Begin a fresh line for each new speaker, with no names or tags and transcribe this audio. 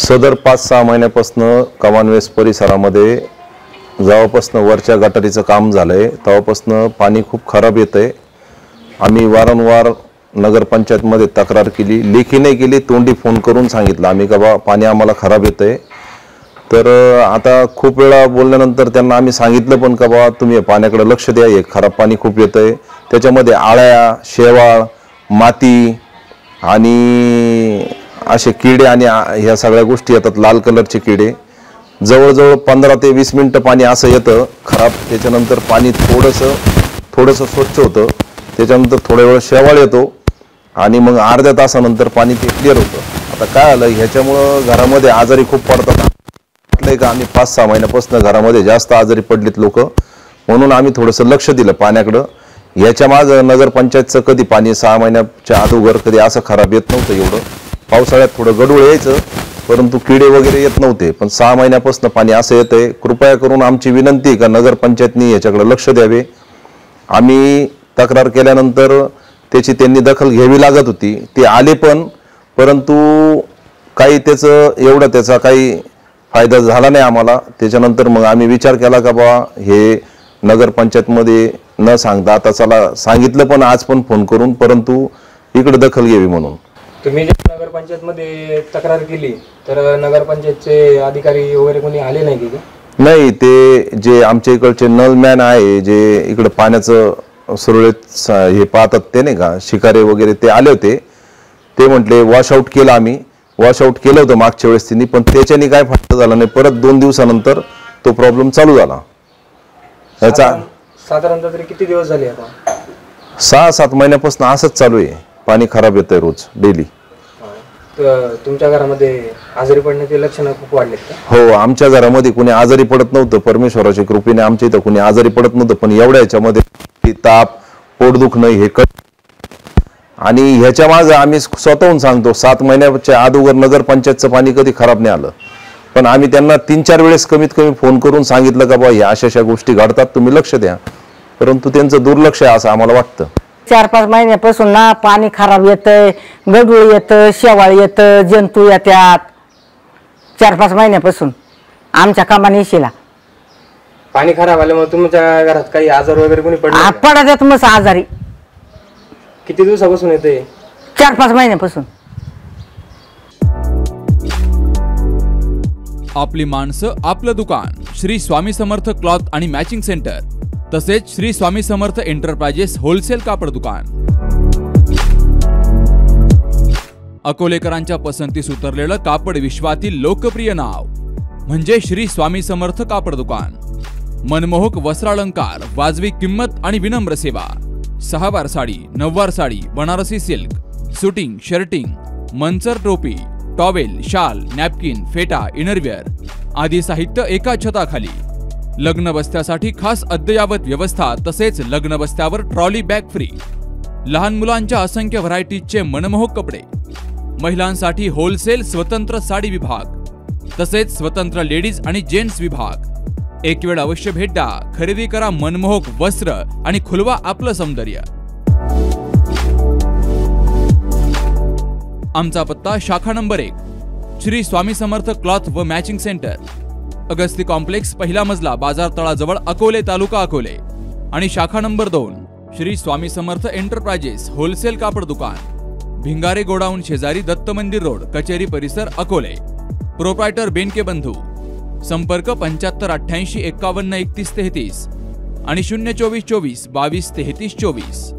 सदर 5-6 महिन्यापासून कमानवेस परिसरामध्ये जेव्हापासून वरच्या गटारीचं काम झालंय तेव्हापासून पाणी खूप खराब येतंय। आम्ही वारंवार नगरपंचायतमध्ये तक्रार केली, लेखी नाही केली, तोंडी फोन करून सांगितलं आम्ही का बा पाणी आम्हाला खराब येतंय। तर आता खूप वेळा बोलल्यानंतर त्यांना आम्ही सांगितलं पण का बा तुम्ही पाण्याकडे लक्ष द्या, हे खराब पाणी खूप येतंय, त्याच्यामध्ये आळ्या, शेवाळ, माती आणि असे किडे आणि ह्या सगळ्या गोष्टी येतात, लाल कलरचे किडे। जवळजवळ 15 ते 20 मिनिटं पाणी असं येतं खराब, त्याच्यानंतर पाणी थोडंसं स्वच्छ होतं, त्याच्यानंतर थोड्या वेळ शेवाळ येतो आणि मग अर्ध्या तासानंतर पाणी ते क्लिअर होतं। आता काय आलं ह्याच्यामुळं घरामध्ये आजारी खूप पडतात। म्हटलंय का आम्ही 5-6 महिन्यापासून घरामध्ये जास्त आजारी पडलीत लोक, म्हणून आम्ही थोडंसं लक्ष दिलं पाण्याकडं। याच्या मागं नगरपंचायतचं कधी पाणी 6 महिन्याच्या अगोदर कधी असं खराब येत नव्हतं एवढं। पावसाळ्यात थोडं गडूळ यायचं परंतु किडे वगैरे येत नव्हते, पण 6 महिन्यापासून पाणी असं येतंय। कृपया करून आमची विनंती आहे का नगरपंचायतनी याच्याकडे लक्ष द्यावे। आम्ही तक्रार केल्यानंतर त्याची त्यांनी दखल घ्यावी लागत होती, ते आले पण, परंतु काही त्याचा काही फायदा झाला नाही आम्हाला। त्याच्यानंतर मग आम्ही विचार केला का बा हे नगरपंचायतमध्ये न सांगता आता चला सांगितलं पण आज पण फोन करून, परंतु इकडे दखल घ्यावी म्हणून।
तुम्ही जर नगरपंचायतमध्ये तक्रार केली तर नगरपंचायतचे अधिकारी वगैरे कोणी आले नाही की? नाही,
ते जे आमच्या इकडचे नलमॅन आहे जे इकडे पाण्याचं सुरळीत हे पाहतात ते नाही का, शिकारे वगैरे, ते आले होते। ते म्हटले वॉशआउट केलं, आम्ही वॉशआउट केलं होतं मागच्या वेळेस त्यांनी, पण त्याच्यानी काय फायदा झाला नाही। परत 2 दिवसानंतर तो प्रॉब्लेम चालू झाला। याचा
साधारणतः तरी किती दिवस झाले आता?
6-7 महिन्यापासून असंच चालू आहे, पाणी खराब येतंय रोज डेली।
तुमच्या घरामध्ये आजारी पडण्याचे लक्षणं खूप वाढलेत का?
हो, आमच्या घरामध्ये कोणी आजारी पडत नव्हतं, परमेश्वराच्या कृपेने आमच्या इथं कोणी आजारी पडत नव्हतं, पण एवढ्या याच्यामध्ये ताप, पोट दुखणं हे आणि ह्याच्या मागे आम्ही स्वतःहून सांगतो 7 महिन्याच्या अगोदर नगरपंचायतचं पाणी कधी खराब नाही आलं, पण आम्ही त्यांना 3-4 वेळेस कमीत कमी फोन करून सांगितलं का बा ह्या अशा गोष्टी घडतात, तुम्ही लक्ष द्या, परंतु त्यांचं दुर्लक्ष आहे असं आम्हाला वाटतं।
4-5 महिन्यापासून ना पाणी खराब येतंय, गडूळ येतं, शेवाळ येतं, जंतू येतात। 4-5 महिन्यापासून आमच्या कमानीशीला
पाणी खराब आल्यामुळे तुमच्या घरात काही आजार वगैरे कोणी
पडत मग आजारी?
किती दिवसापासून येते?
4-5 महिन्यापासून।
आपली माणसं आपलं दुकान, श्री स्वामी समर्थ क्लॉथ आणि मॅचिंग सेंटर, तसेच श्री स्वामी समर्थ एंटरप्राइजेस होलसेल कापड दुकान। अकोलेकरांच्या पसंतीस उतरलेलं कापड विश्वातील लोकप्रिय नाव म्हणजे श्री स्वामी समर्थ कापड दुकान। मनमोहक वस्त्रालंकार, वाजवी किंमत आणि विनम्र सेवा। 6 वार साडी, 9 वार sari, Banarasi silk, suiting, shirting, Manchar टोपी, टॉवेल, शाल, नॅपकिन, फेटा, इनरवेअर आदी साहित्य एका छताखाली। लग्न बस्त्यासाठी खास अद्ययावत व्यवस्था, तसेच लग्न बस्त्यावर ट्रॉली बॅग फ्री। लहान मुलांच्या असंख्य व्हरायटीजचे मनमोहक कपडे, महिलांसाठी होलसेल स्वतंत्र साडी विभाग, तसेच स्वतंत्र लेडीज आणि जेंट्स विभाग। एक वेळ अवश्य भेट द्या, खरेदी करा मनमोहक वस्त्र आणि खुलवा आपलं सौंदर्य। आमचा पत्ता शाखा नंबर 1, श्री स्वामी समर्थ क्लॉथ व मॅचिंग सेंटर, अगस्ती कॉम्प्लेक्स, पहिला मजला, बाजार तळाजवळ, अकोले, तालुका अकोले। आणि शाखा number 2, Shri Swami Samarth enterprises wholesale कापड दुकान, भिंगारे गोडाऊन शेजारी, दत्त मंदिर रोड, कचेरी परिसर, अकोले। प्रोप्रायटर बेनके बंधू। संपर्क 7588 51 31 33 आणि 024 24 22 33 24।